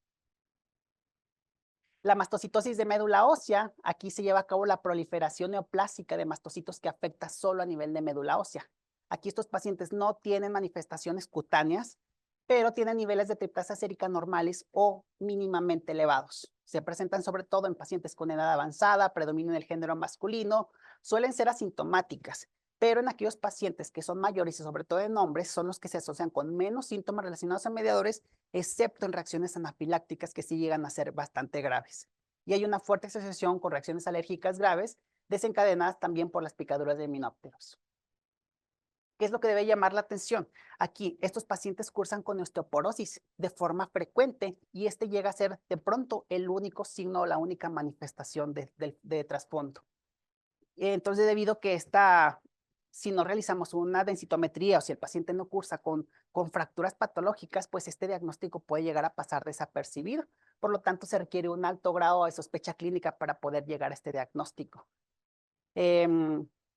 La mastocitosis de médula ósea, aquí se lleva a cabo la proliferación neoplásica de mastocitos que afecta solo a nivel de médula ósea. Aquí estos pacientes no tienen manifestaciones cutáneas, pero tienen niveles de triptasa sérica normales o mínimamente elevados. Se presentan sobre todo en pacientes con edad avanzada, predominan el género masculino, suelen ser asintomáticas, pero en aquellos pacientes que son mayores y sobre todo en hombres son los que se asocian con menos síntomas relacionados a mediadores, excepto en reacciones anafilácticas que sí llegan a ser bastante graves. Y hay una fuerte asociación con reacciones alérgicas graves desencadenadas también por las picaduras de himenópteros. ¿Qué es lo que debe llamar la atención? Aquí, estos pacientes cursan con osteoporosis de forma frecuente y este llega a ser de pronto el único signo o la única manifestación de trasfondo. Entonces, debido a que si no realizamos una densitometría o si el paciente no cursa con fracturas patológicas, pues este diagnóstico puede llegar a pasar desapercibido. Por lo tanto, se requiere un alto grado de sospecha clínica para poder llegar a este diagnóstico.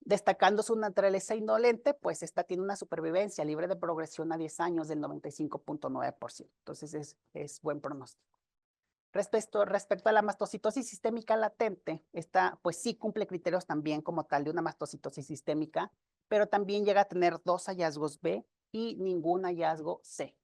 Destacando su naturaleza indolente, pues esta tiene una supervivencia libre de progresión a 10 años del 95.9%. Entonces, es buen pronóstico. Respecto a la mastocitosis sistémica latente, esta pues sí cumple criterios también como tal de una mastocitosis sistémica, pero también llega a tener 2 hallazgos B y ningún hallazgo C.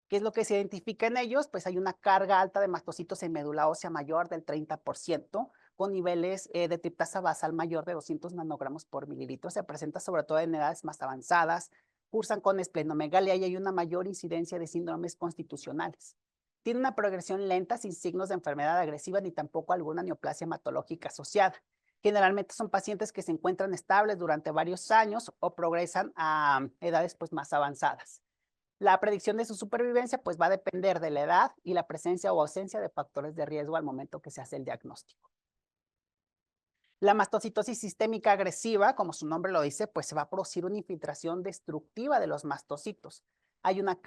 ¿Qué es lo que se identifica en ellos? Pues hay una carga alta de mastocitos en médula ósea mayor del 30%, con niveles de triptasa basal mayor de 200 nanogramos por mililitro. Se presenta sobre todo en edades más avanzadas, cursan con esplenomegalia y hay una mayor incidencia de síndromes constitucionales. Tiene una progresión lenta sin signos de enfermedad agresiva ni tampoco alguna neoplasia hematológica asociada. Generalmente son pacientes que se encuentran estables durante varios años o progresan a edades pues, más avanzadas. La predicción de su supervivencia pues, va a depender de la edad y la presencia o ausencia de factores de riesgo al momento que se hace el diagnóstico. La mastocitosis sistémica agresiva, como su nombre lo dice, pues se va a producir una infiltración destructiva de los mastocitos. Hay una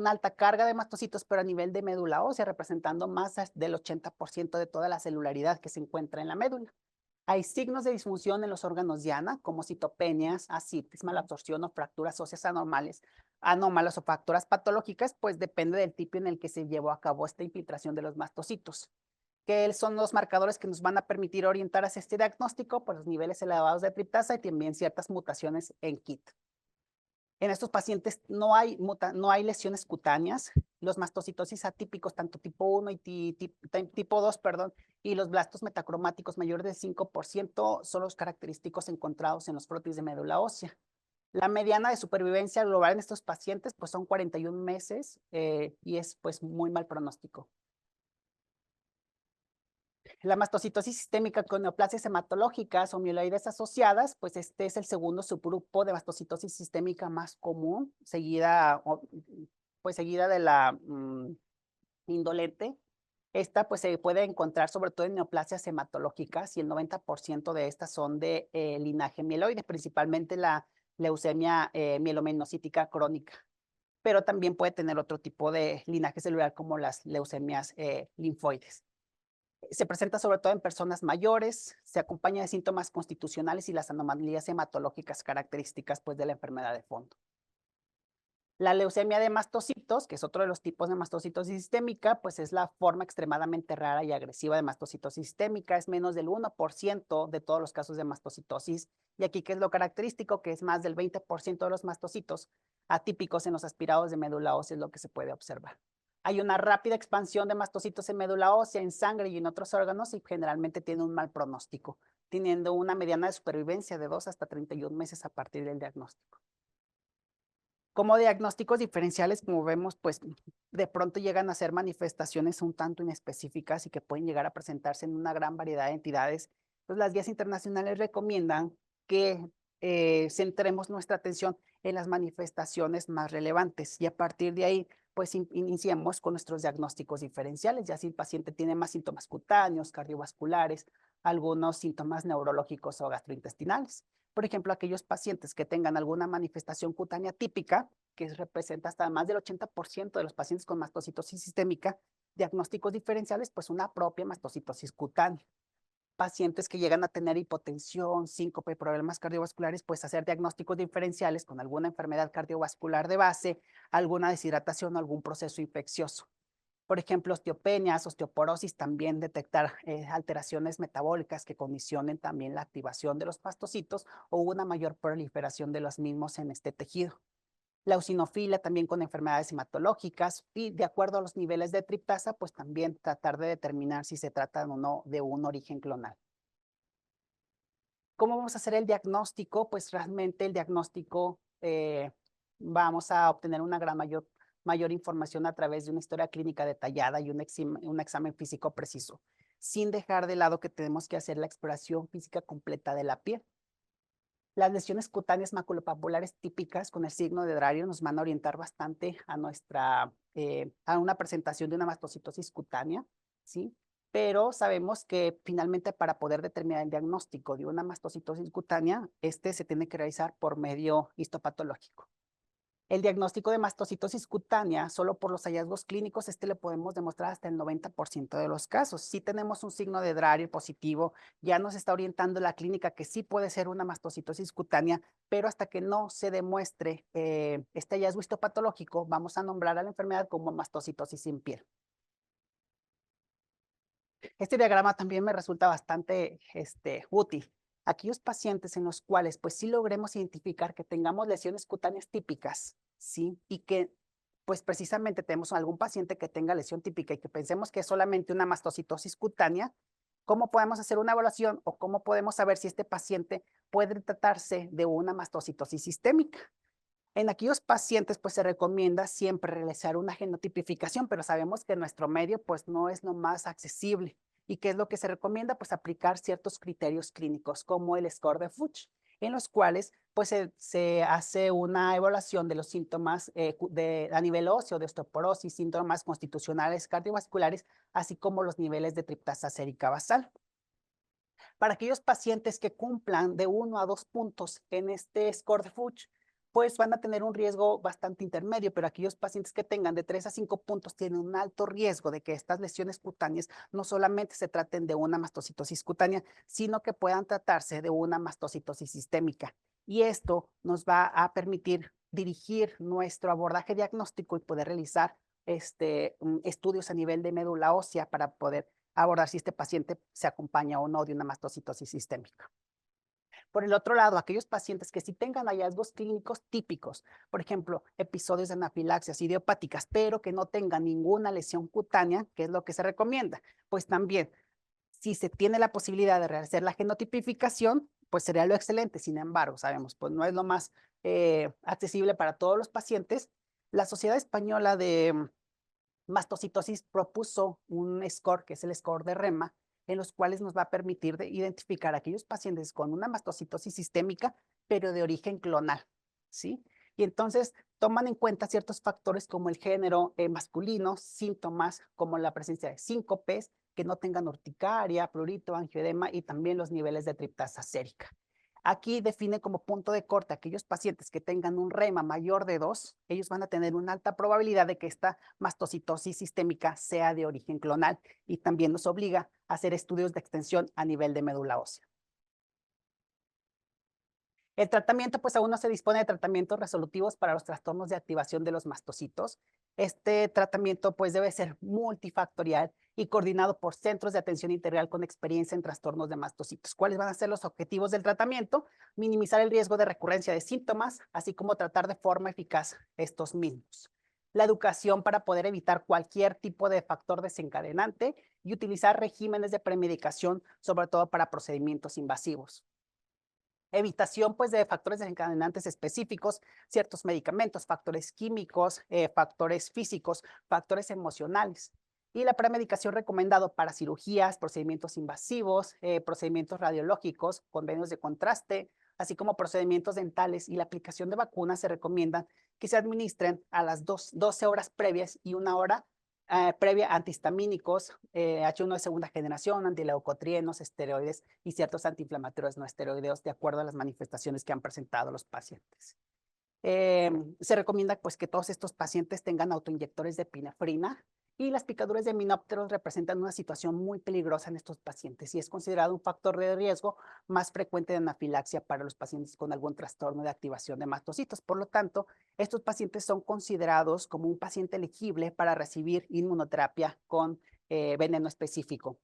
alta carga de mastocitos, pero a nivel de médula ósea, representando más del 80% de toda la celularidad que se encuentra en la médula. Hay signos de disfunción en los órganos diana, como citopenias, ascitis, malabsorción o fracturas óseas anormales, anómalas o factoras patológicas, pues depende del tipo en el que se llevó a cabo esta infiltración de los mastocitos, que son los marcadores que nos van a permitir orientar hacia este diagnóstico por los niveles elevados de triptasa y también ciertas mutaciones en KIT. En estos pacientes no hay lesiones cutáneas. Los mastocitosis atípicos, tanto tipo 1 y tipo 2, perdón, y los blastos metacromáticos mayores del 5% son los característicos encontrados en los frotis de médula ósea. La mediana de supervivencia global en estos pacientes pues son 41 meses y es pues muy mal pronóstico. La mastocitosis sistémica con neoplasias hematológicas o mieloides asociadas, pues este es el segundo subgrupo de mastocitosis sistémica más común, seguida de la indolente. Esta pues se puede encontrar sobre todo en neoplasias hematológicas y el 90% de estas son de linaje mieloide, principalmente la leucemia mielomenocítica crónica, pero también puede tener otro tipo de linaje celular como las leucemias linfoides. Se presenta sobre todo en personas mayores, se acompaña de síntomas constitucionales y las anomalías hematológicas características pues, de la enfermedad de fondo. La leucemia de mastocitos, que es otro de los tipos de mastocitosis sistémica, pues es la forma extremadamente rara y agresiva de mastocitosis sistémica, es menos del 1% de todos los casos de mastocitosis. Y aquí, ¿qué es lo característico? Que es más del 20% de los mastocitos atípicos en los aspirados de médula ósea, es lo que se puede observar. Hay una rápida expansión de mastocitos en médula ósea, en sangre y en otros órganos y generalmente tiene un mal pronóstico, teniendo una mediana de supervivencia de 2 hasta 31 meses a partir del diagnóstico. Como diagnósticos diferenciales, como vemos, pues de pronto llegan a ser manifestaciones un tanto inespecíficas y que pueden llegar a presentarse en una gran variedad de entidades. Pues las guías internacionales recomiendan que centremos nuestra atención en las manifestaciones más relevantes y a partir de ahí, pues iniciemos con nuestros diagnósticos diferenciales, ya si el paciente tiene más síntomas cutáneos, cardiovasculares, algunos síntomas neurológicos o gastrointestinales. Por ejemplo, aquellos pacientes que tengan alguna manifestación cutánea típica, que representa hasta más del 80% de los pacientes con mastocitosis sistémica, diagnósticos diferenciales, pues una propia mastocitosis cutánea. Pacientes que llegan a tener hipotensión, síncope, problemas cardiovasculares, pues hacer diagnósticos diferenciales con alguna enfermedad cardiovascular de base, alguna deshidratación o algún proceso infeccioso. Por ejemplo, osteopenias, osteoporosis, también detectar alteraciones metabólicas que condicionen también la activación de los mastocitos o una mayor proliferación de los mismos en este tejido. La eosinofilia también con enfermedades hematológicas y de acuerdo a los niveles de triptasa, pues también tratar de determinar si se trata o no de un origen clonal. ¿Cómo vamos a hacer el diagnóstico? Pues realmente el diagnóstico vamos a obtener una mayor información a través de una historia clínica detallada y un examen físico preciso, sin dejar de lado que tenemos que hacer la exploración física completa de la piel. Las lesiones cutáneas maculopapulares típicas con el signo de Drario nos van a orientar bastante a una presentación de una mastocitosis cutánea, ¿sí? Pero sabemos que finalmente para poder determinar el diagnóstico de una mastocitosis cutánea, este se tiene que realizar por medio histopatológico. El diagnóstico de mastocitosis cutánea, solo por los hallazgos clínicos, le podemos demostrar hasta el 90% de los casos. Si tenemos un signo de Drario positivo, ya nos está orientando la clínica que sí puede ser una mastocitosis cutánea, pero hasta que no se demuestre este hallazgo histopatológico, vamos a nombrar a la enfermedad como mastocitosis sin piel. Este diagrama también me resulta bastante útil. Aquellos pacientes en los cuales pues sí logremos identificar que tengamos lesiones cutáneas típicas, ¿sí? Y que pues precisamente tenemos algún paciente que tenga lesión típica y que pensemos que es solamente una mastocitosis cutánea, ¿cómo podemos hacer una evaluación o cómo podemos saber si este paciente puede tratarse de una mastocitosis sistémica? En aquellos pacientes, pues se recomienda siempre realizar una genotipificación, pero sabemos que nuestro medio, pues no es lo más accesible. ¿Y qué es lo que se recomienda? Pues aplicar ciertos criterios clínicos, como el score de Fuchs, en los cuales, pues se hace una evaluación de los síntomas a nivel óseo, de osteoporosis, síntomas constitucionales cardiovasculares, así como los niveles de triptasa sérica basal. Para aquellos pacientes que cumplan de 1 a 2 puntos en este score de Fuchs, pues van a tener un riesgo bastante intermedio, pero aquellos pacientes que tengan de 3 a 5 puntos tienen un alto riesgo de que estas lesiones cutáneas no solamente se traten de una mastocitosis cutánea, sino que puedan tratarse de una mastocitosis sistémica. Y esto nos va a permitir dirigir nuestro abordaje diagnóstico y poder realizar estudios a nivel de médula ósea para poder abordar si este paciente se acompaña o no de una mastocitosis sistémica. Por el otro lado, aquellos pacientes que sí tengan hallazgos clínicos típicos, por ejemplo, episodios de anafilaxias idiopáticas, pero que no tengan ninguna lesión cutánea, que es lo que se recomienda, pues también, si se tiene la posibilidad de realizar la genotipificación, pues sería lo excelente. Sin embargo, sabemos, pues no es lo más accesible para todos los pacientes. La Sociedad Española de Mastocitosis propuso un score, que es el score de REMA, en los cuales nos va a permitir identificar a aquellos pacientes con una mastocitosis sistémica, pero de origen clonal, ¿sí? Y entonces toman en cuenta ciertos factores como el género masculino, síntomas como la presencia de síncopes, que no tengan urticaria, prurito, angioedema y también los niveles de triptasa sérica. Aquí define como punto de corte aquellos pacientes que tengan un REMA mayor de 2, ellos van a tener una alta probabilidad de que esta mastocitosis sistémica sea de origen clonal y también nos obliga a hacer estudios de extensión a nivel de médula ósea. El tratamiento, pues aún no se dispone de tratamientos resolutivos para los trastornos de activación de los mastocitos. Este tratamiento, pues debe ser multifactorial y coordinado por centros de atención integral con experiencia en trastornos de mastocitos. ¿Cuáles van a ser los objetivos del tratamiento? Minimizar el riesgo de recurrencia de síntomas, así como tratar de forma eficaz estos mismos. La educación para poder evitar cualquier tipo de factor desencadenante y utilizar regímenes de premedicación, sobre todo para procedimientos invasivos. Evitación, pues, de factores desencadenantes específicos, ciertos medicamentos, factores químicos, factores físicos, factores emocionales. Y la premedicación recomendado para cirugías, procedimientos invasivos, procedimientos radiológicos, convenios de contraste, así como procedimientos dentales y la aplicación de vacunas se recomiendan que se administren a las 12 horas previas y 1 hora previa a antihistamínicos, H1 de segunda generación, antileucotrienos, esteroides y ciertos antiinflamatorios no esteroideos de acuerdo a las manifestaciones que han presentado los pacientes. Se recomienda pues que todos estos pacientes tengan autoinyectores de epinefrina y las picaduras de minópteros representan una situación muy peligrosa en estos pacientes y es considerado un factor de riesgo más frecuente de anafilaxia para los pacientes con algún trastorno de activación de mastocitos. Por lo tanto, estos pacientes son considerados como un paciente elegible para recibir inmunoterapia con veneno específico.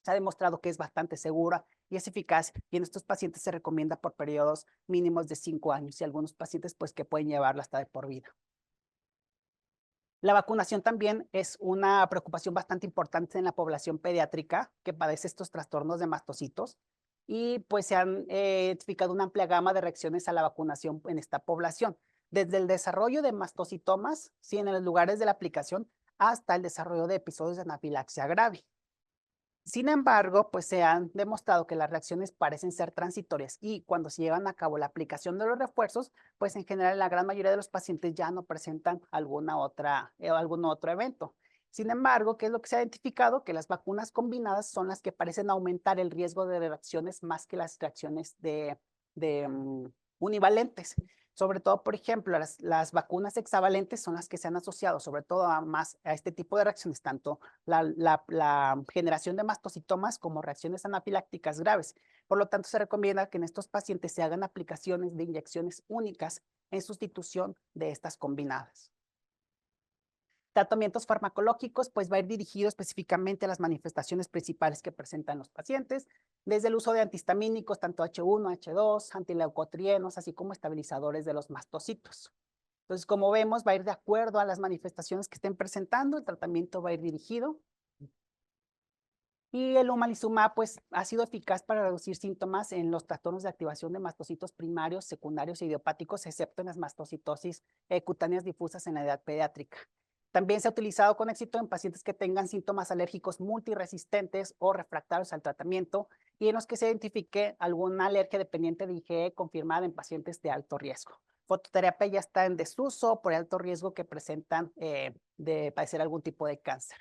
Se ha demostrado que es bastante segura y es eficaz y en estos pacientes se recomienda por periodos mínimos de 5 años y algunos pacientes pues que pueden llevarla hasta de por vida. La vacunación también es una preocupación bastante importante en la población pediátrica que padece estos trastornos de mastocitos y pues se han identificado una amplia gama de reacciones a la vacunación en esta población, desde el desarrollo de mastocitomas, sí, en los lugares de la aplicación, hasta el desarrollo de episodios de anafilaxia grave. Sin embargo, pues se han demostrado que las reacciones parecen ser transitorias y cuando se llevan a cabo la aplicación de los refuerzos, pues en general la gran mayoría de los pacientes ya no presentan algún otro evento. Sin embargo, ¿qué es lo que se ha identificado? Que las vacunas combinadas son las que parecen aumentar el riesgo de reacciones más que las reacciones de univalentes. Sobre todo, por ejemplo, las vacunas hexavalentes son las que se han asociado sobre todo a este tipo de reacciones, tanto la generación de mastocitomas como reacciones anafilácticas graves. Por lo tanto, se recomienda que en estos pacientes se hagan aplicaciones de inyecciones únicas en sustitución de estas combinadas. Tratamientos farmacológicos, pues va a ir dirigido específicamente a las manifestaciones principales que presentan los pacientes, desde el uso de antihistamínicos, tanto H1, H2, antileucotrienos, así como estabilizadores de los mastocitos. Entonces, como vemos, va a ir de acuerdo a las manifestaciones que estén presentando, el tratamiento va a ir dirigido. Y el omalizumab, pues, ha sido eficaz para reducir síntomas en los trastornos de activación de mastocitos primarios, secundarios e idiopáticos, excepto en las mastocitosis cutáneas difusas en la edad pediátrica. También se ha utilizado con éxito en pacientes que tengan síntomas alérgicos multiresistentes o refractarios al tratamiento y en los que se identifique alguna alergia dependiente de IgE confirmada en pacientes de alto riesgo. Fototerapia ya está en desuso por el alto riesgo que presentan de padecer algún tipo de cáncer.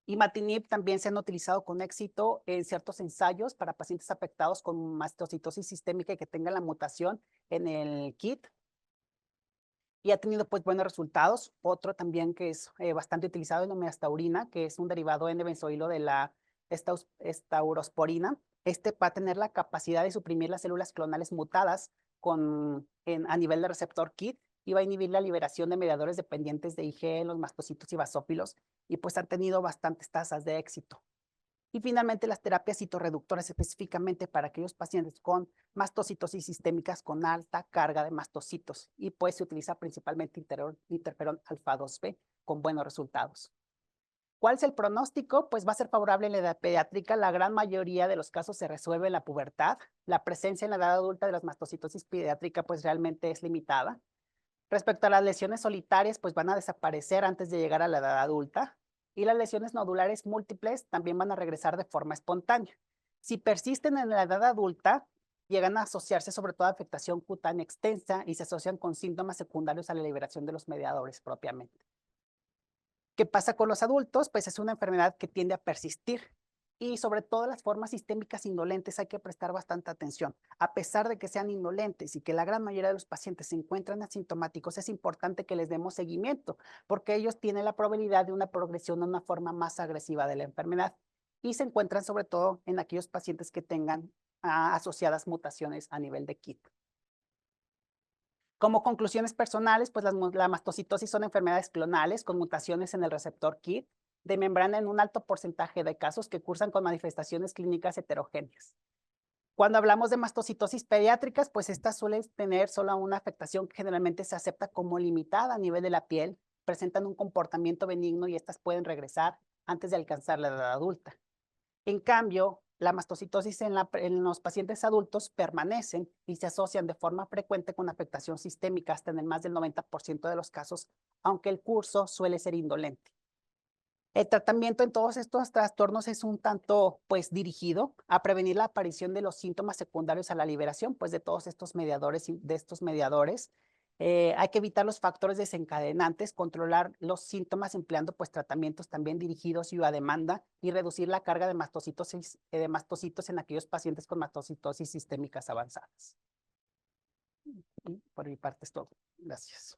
Imatinib también se han utilizado con éxito en ciertos ensayos para pacientes afectados con mastocitosis sistémica y que tengan la mutación en el KIT y ha tenido pues buenos resultados. Otro también que es bastante utilizado es la meastaurina, que es un derivado N-benzoilo de la estaurosporina. Este va a tener la capacidad de suprimir las células clonales mutadas a nivel de receptor KIT y va a inhibir la liberación de mediadores dependientes de IgE en los mastocitos y basófilos y pues han tenido bastantes tasas de éxito. Y finalmente las terapias citorreductoras específicamente para aquellos pacientes con mastocitosis sistémicas con alta carga de mastocitos y pues se utiliza principalmente interferón alfa 2B con buenos resultados. ¿Cuál es el pronóstico? Pues va a ser favorable en la edad pediátrica. La gran mayoría de los casos se resuelve en la pubertad. La presencia en la edad adulta de las mastocitosis pediátrica pues realmente es limitada. Respecto a las lesiones solitarias, pues van a desaparecer antes de llegar a la edad adulta. Y las lesiones nodulares múltiples también van a regresar de forma espontánea. Si persisten en la edad adulta, llegan a asociarse sobre todo a afectación cutánea extensa y se asocian con síntomas secundarios a la liberación de los mediadores propiamente. ¿Qué pasa con los adultos? Pues es una enfermedad que tiende a persistir y sobre todo las formas sistémicas indolentes hay que prestar bastante atención. A pesar de que sean indolentes y que la gran mayoría de los pacientes se encuentran asintomáticos, es importante que les demos seguimiento porque ellos tienen la probabilidad de una progresión a una forma más agresiva de la enfermedad y se encuentran sobre todo en aquellos pacientes que tengan asociadas mutaciones a nivel de KIT. Como conclusiones personales, pues la mastocitosis son enfermedades clonales con mutaciones en el receptor KIT de membrana en un alto porcentaje de casos que cursan con manifestaciones clínicas heterogéneas. Cuando hablamos de mastocitosis pediátricas, pues estas suelen tener solo una afectación que generalmente se acepta como limitada a nivel de la piel, presentan un comportamiento benigno y estas pueden regresar antes de alcanzar la edad adulta. En cambio, la mastocitosis en los pacientes adultos permanecen y se asocian de forma frecuente con afectación sistémica hasta en el más del 90% de los casos, aunque el curso suele ser indolente. El tratamiento en todos estos trastornos es un tanto, pues, dirigido a prevenir la aparición de los síntomas secundarios a la liberación, pues, de todos estos mediadores. Hay que evitar los factores desencadenantes, controlar los síntomas empleando, pues, tratamientos también dirigidos y a demanda y reducir la carga de mastocitos en aquellos pacientes con mastocitosis sistémicas avanzadas. Y por mi parte es todo. Gracias.